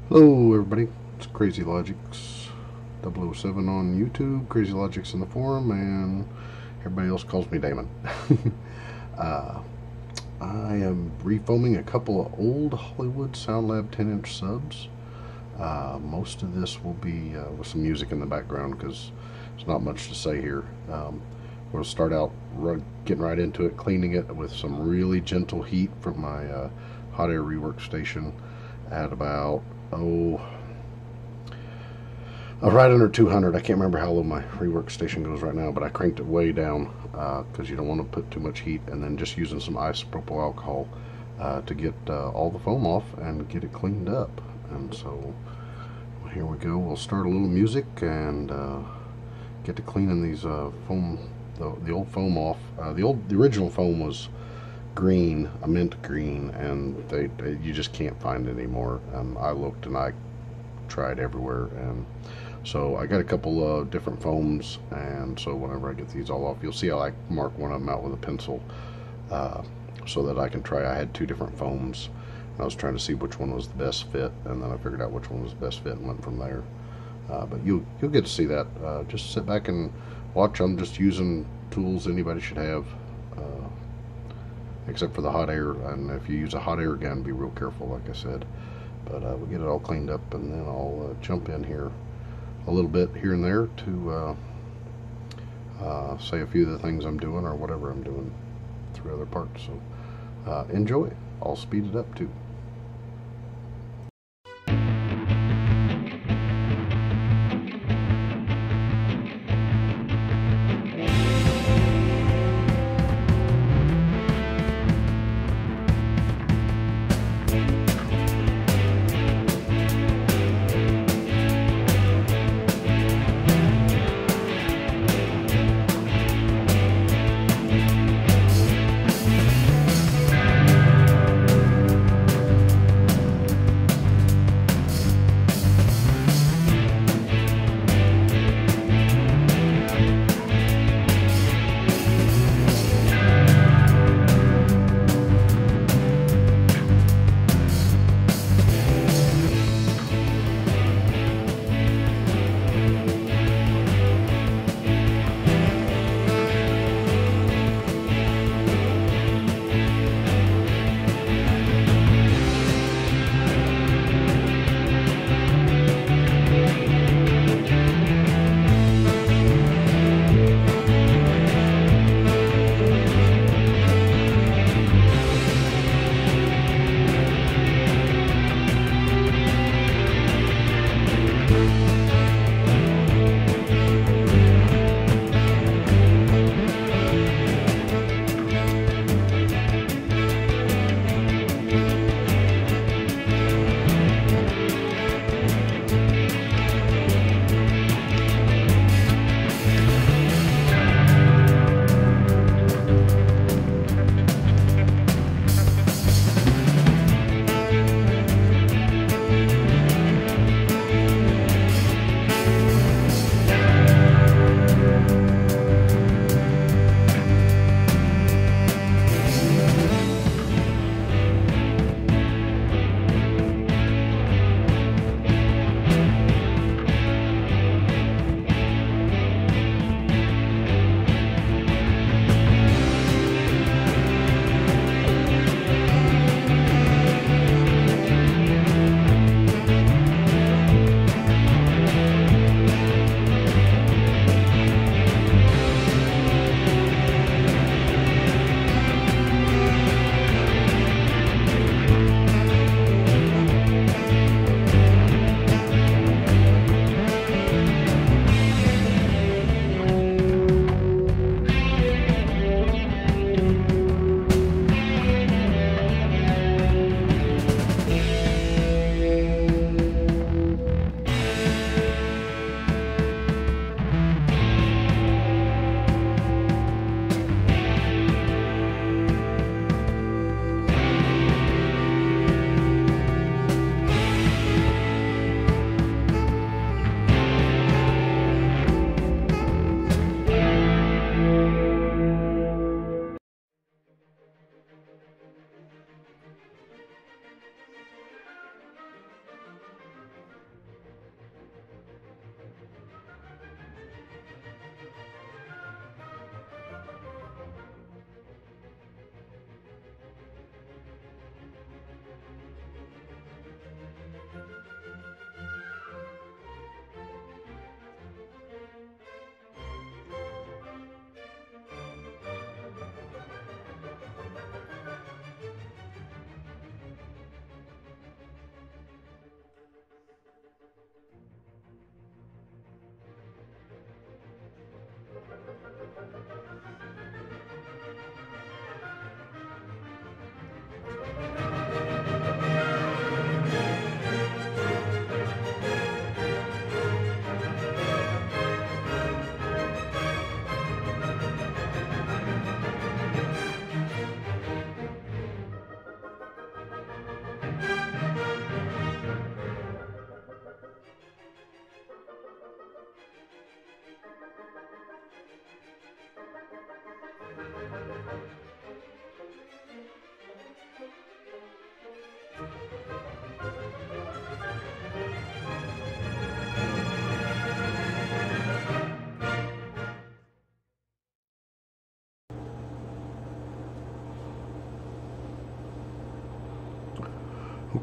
Hello everybody, it's Crazy Logics 007 on YouTube, Crazy Logics in the forum, and everybody else calls me Damon. I am refoaming a couple of old Hollywood SoundLab 10-inch subs. Most of this will be with some music in the background because there's not much to say here. We'll start out getting right into it, cleaning it with some really gentle heat from my hot air rework station at about right under 200. I can't remember how low my rework station goes right now, but I cranked it way down because you don't want to put too much heat, and then just using some isopropyl alcohol to get all the foam off and get it cleaned up. And so here we go. We'll start a little music and get to cleaning these foam, the old foam off. The original foam was green, a mint green, and you just can't find it anymore. I looked and I tried everywhere, and so I got a couple of different foams, and so whenever I get these all off, you'll see how I mark one of them out with a pencil so that I can try. I had two different foams and I was trying to see which one was the best fit, and then I figured out which one was the best fit and went from there. But you'll get to see that. Just sit back and watch. I'm just using tools anybody should have, except for the hot air, and if you use a hot air gun, be real careful, like I said. But we'll get it all cleaned up, and then I'll jump in here a little bit here and there to say a few of the things I'm doing or whatever I'm doing through other parts. So enjoy. I'll speed it up too.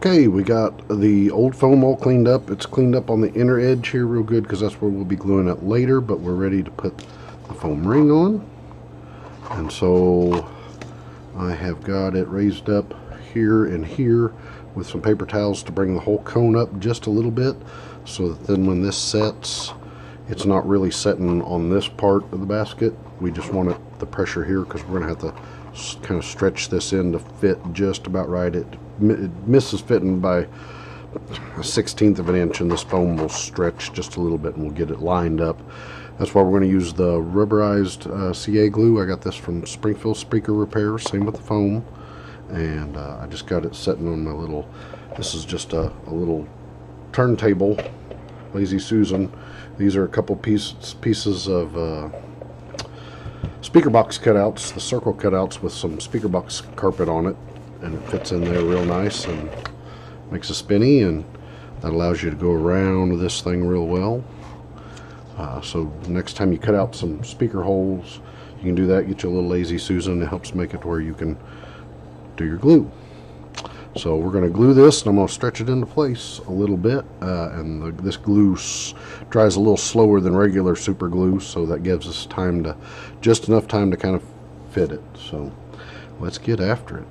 Okay, we got the old foam all cleaned up. It's cleaned up on the inner edge here real good because that's where we'll be gluing it later, but we're ready to put the foam ring on. And so I have got it raised up here and here with some paper towels to bring the whole cone up just a little bit, so that then when this sets, it's not really setting on this part of the basket. We just want the pressure here because we're going to have to kind of stretch this in to fit just about right. It misses fitting by a 1/16 of an inch, and this foam will stretch just a little bit and we'll get it lined up. That's why we're going to use the rubberized CA glue. I got this from Springfield Speaker Repair, same with the foam. And I just got it sitting on my little, this is just a little turntable, Lazy Susan. These are a couple pieces of speaker box cutouts, the circle cutouts with some speaker box carpet on it, and it fits in there real nice and makes a spinny, and that allows you to go around this thing real well. So next time you cut out some speaker holes, you can do that. Get you a little Lazy Susan. It helps make it where you can do your glue. So we're going to glue this, and I'm going to stretch it into place a little bit, and this glue dries a little slower than regular super glue, so that gives us just enough time to kind of fit it. So let's get after it.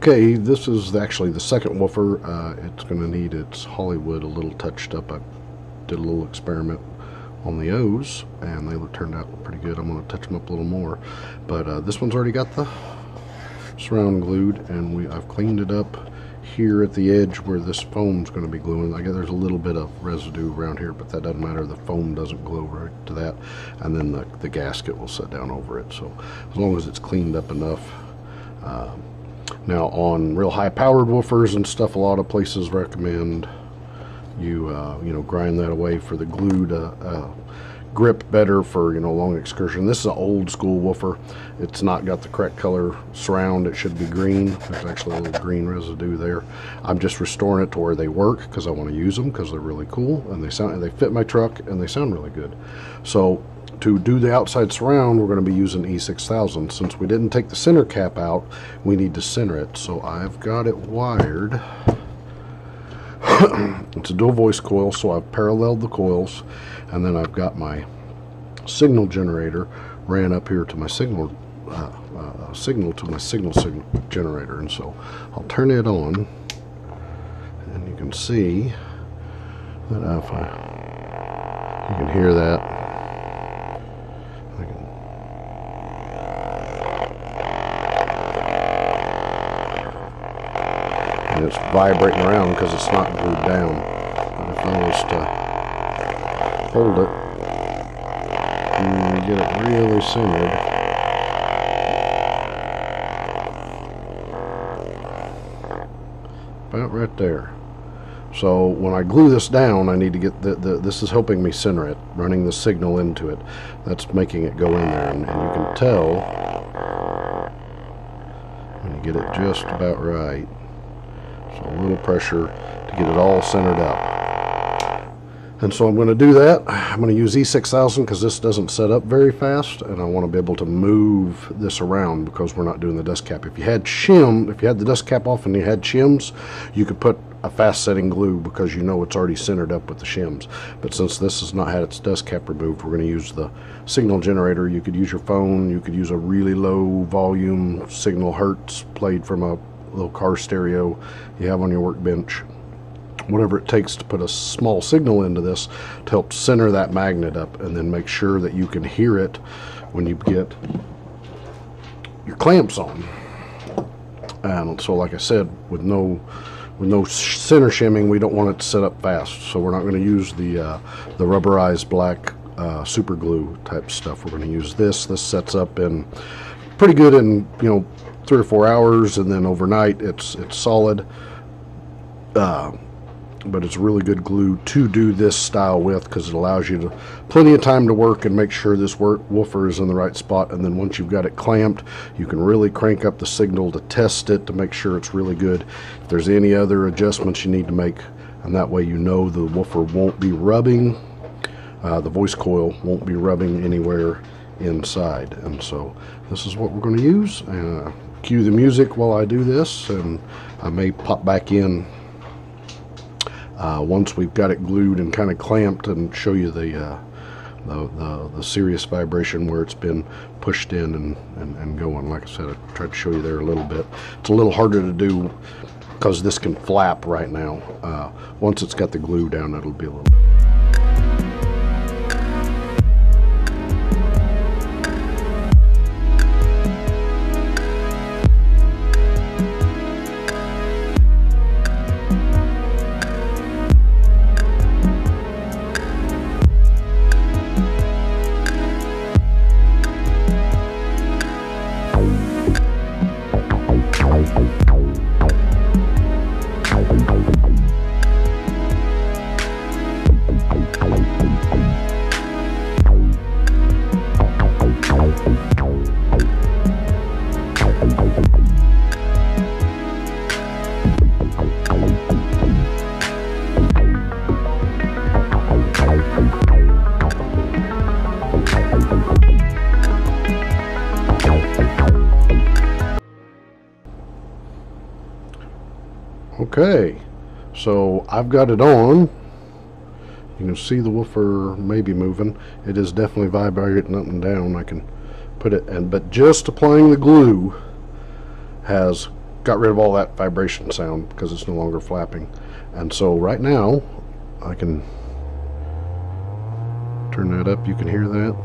Okay, this is actually the second woofer. It's going to need its Hollywood a little touched up. I did a little experiment on the O's, and they turned out pretty good. I'm going to touch them up a little more. But this one's already got the surround glued, and I've cleaned it up here at the edge where this foam's going to be gluing. I guess there's a little bit of residue around here, but that doesn't matter. The foam doesn't glue right to that, and then the gasket will set down over it. So as long as it's cleaned up enough. Now on real high powered woofers and stuff, a lot of places recommend you grind that away for the glue to grip better for long excursion. This is an old school woofer. It's not got the correct color surround. It should be green. There's actually a little green residue there. I'm just restoring it to where they work because I want to use them because they're really cool and they fit my truck and they sound really good. So to do the outside surround, we're going to be using E6000. Since we didn't take the center cap out, we need to center it. So I've got it wired. It's a dual voice coil, so I've paralleled the coils, and then I've got my signal generator ran up here to my signal generator, and so I'll turn it on, and you can see that you can hear that. and it's vibrating around because it's not glued down. But if I was to hold it and get it really centered, about right there. So when I glue this down, I need to get this is helping me center it, running the signal into it. That's making it go in there, and you can tell when you get it just about right. So a little pressure to get it all centered up. And so I'm going to do that. I'm going to use E6000 because this doesn't set up very fast, and I want to be able to move this around because we're not doing the dust cap. If you had the dust cap off and you had shims, you could put a fast setting glue because you know it's already centered up with the shims. But since this has not had its dust cap removed, we're going to use the signal generator. You could use your phone, you could use a really low volume signal hertz played from a little car stereo you have on your workbench. Whatever it takes to put a small signal into this to help center that magnet up, and then make sure that you can hear it when you get your clamps on. And so, like I said, with no center shimming, we don't want it to set up fast. So we're not going to use the rubberized black super glue type stuff. We're going to use this. This sets up in pretty good in 3 or 4 hours, and then overnight it's solid. But it's really good glue to do this style with because it allows you plenty of time to work and make sure this woofer is in the right spot. And then once you've got it clamped, you can really crank up the signal to test it to make sure it's really good. If there's any other adjustments you need to make, and that way you know the woofer won't be rubbing, the voice coil won't be rubbing anywhere inside. And so this is what we're going to use. Cue the music while I do this, and I may pop back in once we've got it glued and kind of clamped, and show you the serious vibration where it's been pushed in and going. Like I said, I tried to show you there a little bit. It's a little harder to do because this can flap right now. Once it's got the glue down, it'll be a little. Okay, so I've got it on. You can see the woofer maybe moving. It is definitely vibrating up and down. I can put it in, but just applying the glue has got rid of all that vibration sound because it's no longer flapping. And so right now I can turn that up. You can hear that.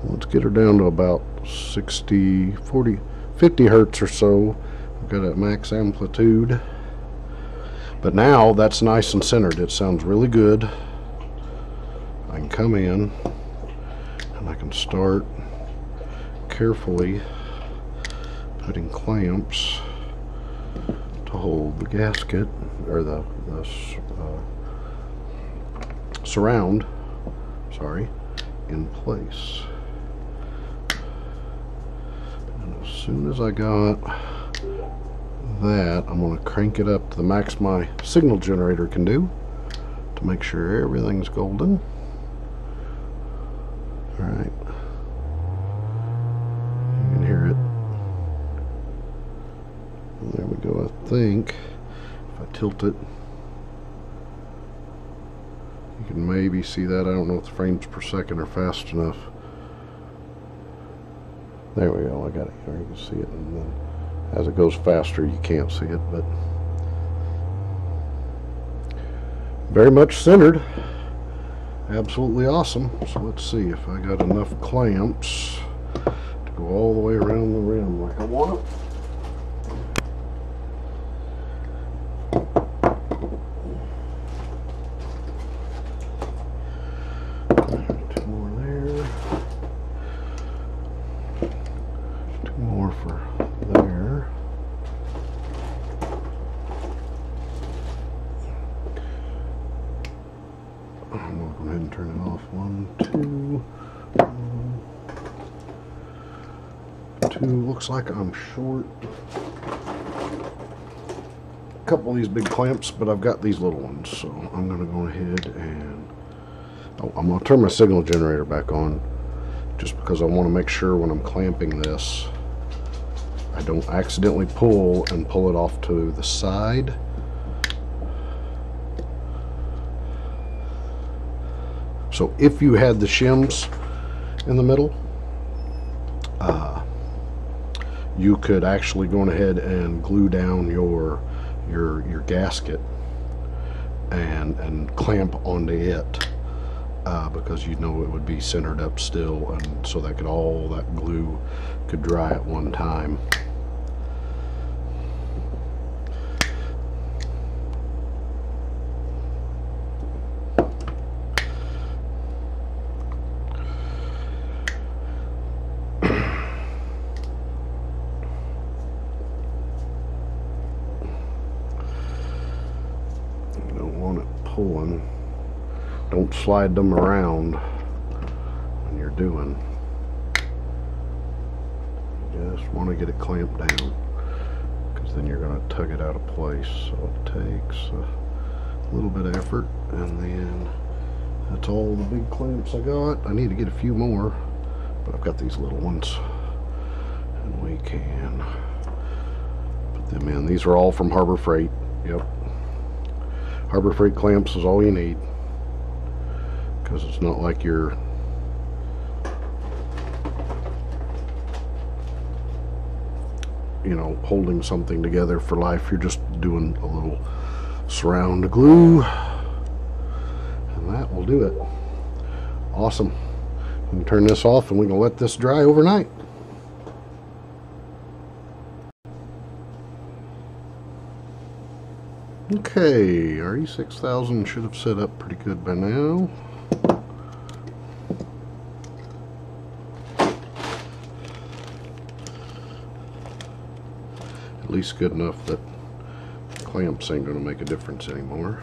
Let's get her down to about 60, 40, 50 hertz or so. I've got a max amplitude. But now that's nice and centered. It sounds really good. I can come in and I can start carefully putting clamps to hold the gasket or the surround, in place. And as soon as I got that, I'm going to crank it up to the max my signal generator can do to make sure everything's golden. Alright, you can hear it. And there we go. I think if I tilt it, you can maybe see that. I don't know if the frames per second are fast enough. There we go, I got it here. You can see it, and then as it goes faster you can't see it, but very much centered. Absolutely awesome. So let's see if I got enough clamps to go all the way around the rim like I want it. Go ahead and turn it off. 1, 2, 2. Looks like I'm short a couple of these big clamps, but I've got these little ones, so I'm going to go ahead and I'm going to turn my signal generator back on, just because I want to make sure when I'm clamping this I don't accidentally pull it off to the side. So if you had the shims in the middle, you could actually go ahead and glue down your gasket and clamp onto it, because you know it would be centered up still, and so that all that glue could dry at one time. Pulling, don't slide them around when you're doing. You just want to get it clamped down, because then you're going to tug it out of place. So it takes a little bit of effort, and then that's all the big clamps I got. I need to get a few more, but I've got these little ones, and we can put them in. These are all from Harbor Freight. Yep. Harbor Freight clamps is all you need, because it's not like you're holding something together for life. You're just doing a little surround glue, and that will do it. Awesome. We can turn this off, and we can let this dry overnight. Okay, our E6000 should have set up pretty good by now. At least good enough that clamps ain't going to make a difference anymore.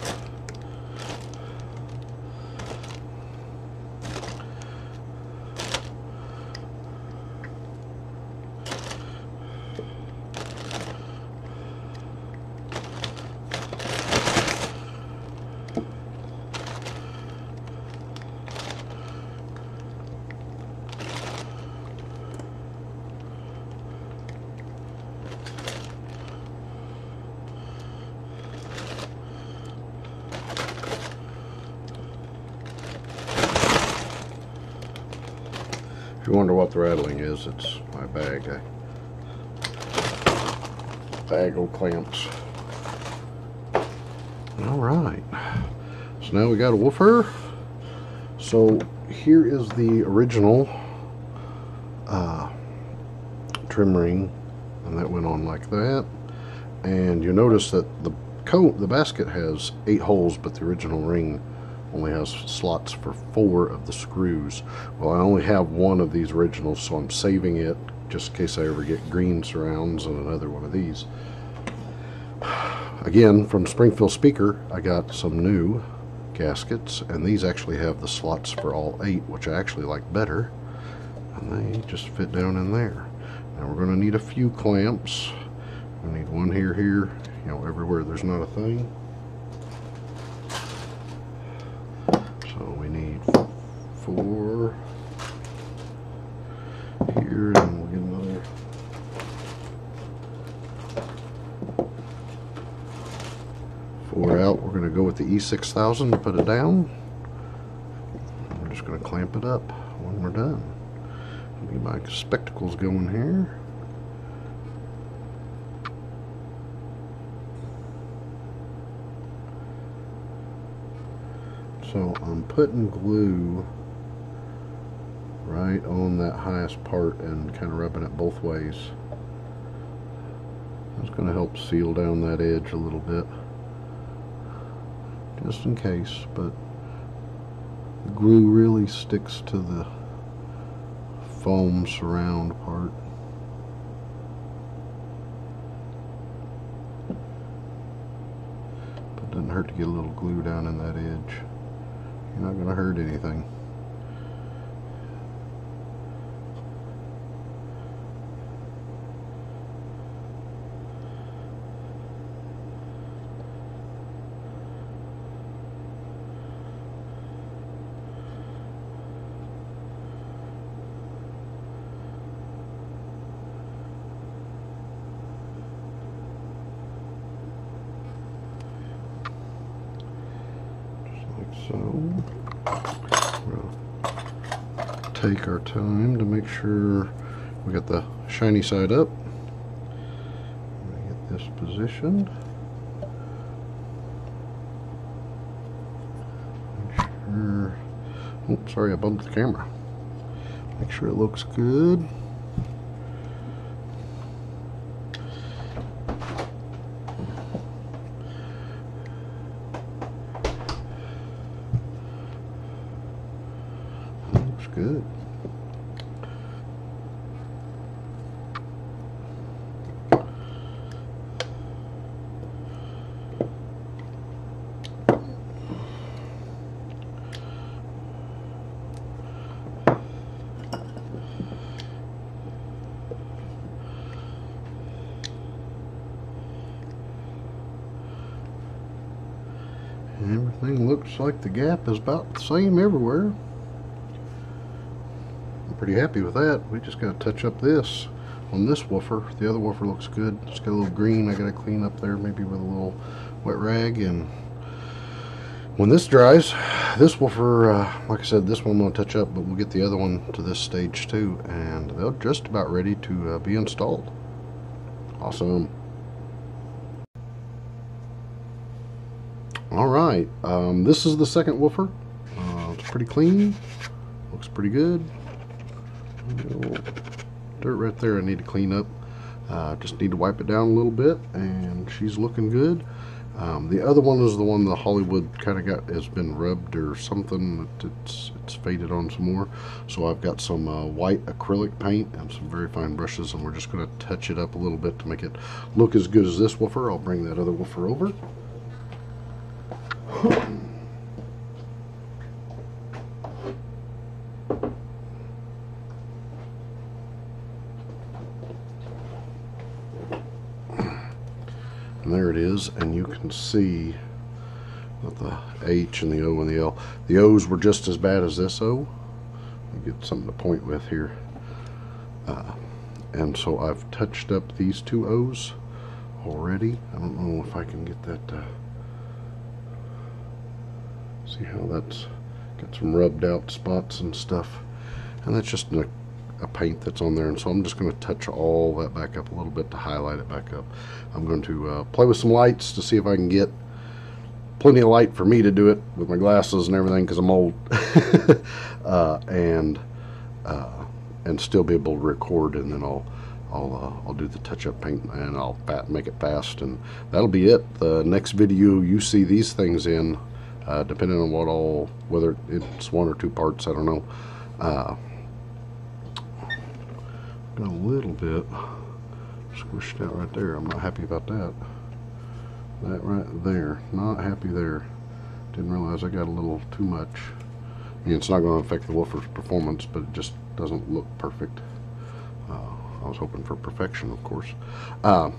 If you wonder what the rattling is, it's my bag. Bag of clamps. Alright, so now we got a woofer. So here is the original trim ring, and that went on like that. And you notice that the basket has 8 holes, but the original ring only has slots for 4 of the screws. Well, I only have 1 of these originals, so I'm saving it just in case I ever get green surrounds and another one of these. Again, from Springfield Speaker, I got some new gaskets, and these actually have the slots for all 8, which I actually like better, and they just fit down in there. Now we're going to need a few clamps. We need one here, everywhere there's not a thing. So we need 4 here, and we'll get another 4 out. We're going to go with the E6000 to put it down. We're just going to clamp it up when we're done. Get my spectacles going here. So I'm putting glue right on that highest part and kind of rubbing it both ways. That's going to help seal down that edge a little bit, just in case, but the glue really sticks to the foam surround part. But it doesn't hurt to get a little glue down in that edge You're not going to hurt anything. So we'll take our time to make sure we got the shiny side up. Get this positioned. Make sure. Oh, sorry, I bumped the camera. Make sure it looks good. Good. Everything looks like the gap is about the same everywhere. Pretty happy with that. We just got to touch up this on this woofer. The other woofer looks good. It's got a little green I got to clean up there, maybe with a little wet rag. And when this dries, this woofer, like I said, this one I'm going to touch up, but we'll get the other one to this stage too, and they're just about ready to be installed. Awesome. Alright, this is the second woofer. It's pretty clean. Looks pretty good. Dirt right there I need to clean up. Just need to wipe it down a little bit, and she's looking good. The other one is the one the Hollywood kind of has been rubbed or something. It's faded on some more. So I've got some white acrylic paint and some very fine brushes, and we're just going to touch it up a little bit to make it look as good as this woofer. I'll bring that other woofer over. And there it is, and you can see with the H and the O and the L. The O's were just as bad as this O. Let me get something to point with here. And so I've touched up these two O's already. I don't know if I can get that. See how that's got some rubbed out spots and stuff. And that's just a paint that's on there, and so I'm just going to touch all that back up a little bit to highlight it back up. I'm going to play with some lights to see if I can get plenty of light for me to do it with my glasses and everything, because I'm old, and still be able to record, and then I'll do the touch-up paint, and I'll make it fast, and that'll be it. The next video you see these things in, depending on whether it's one or two parts, I don't know. Got a little bit squished out right there. I'm not happy about that. That right there, not happy there. Didn't realize I got a little too much. I mean, it's not going to affect the woofer's performance, but it just doesn't look perfect. I was hoping for perfection, of course. But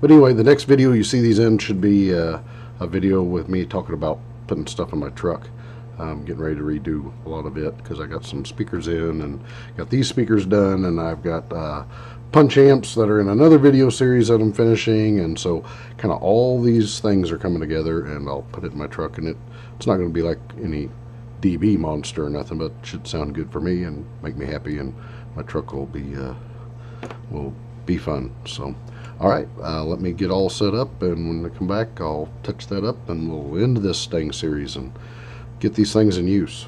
anyway, the next video you see these in should be a video with me talking about putting stuff in my truck. I'm getting ready to redo a lot of it because I got some speakers in and got these speakers done, and I've got punch amps that are in another video series that I'm finishing, and so kind of all these things are coming together, and I'll put it in my truck, and it's not going to be like any dB monster or nothing, but it should sound good for me and make me happy, and my truck will be fun. So alright, let me get all set up, and when I come back I'll touch that up, and we'll end this staying series and get these things in use.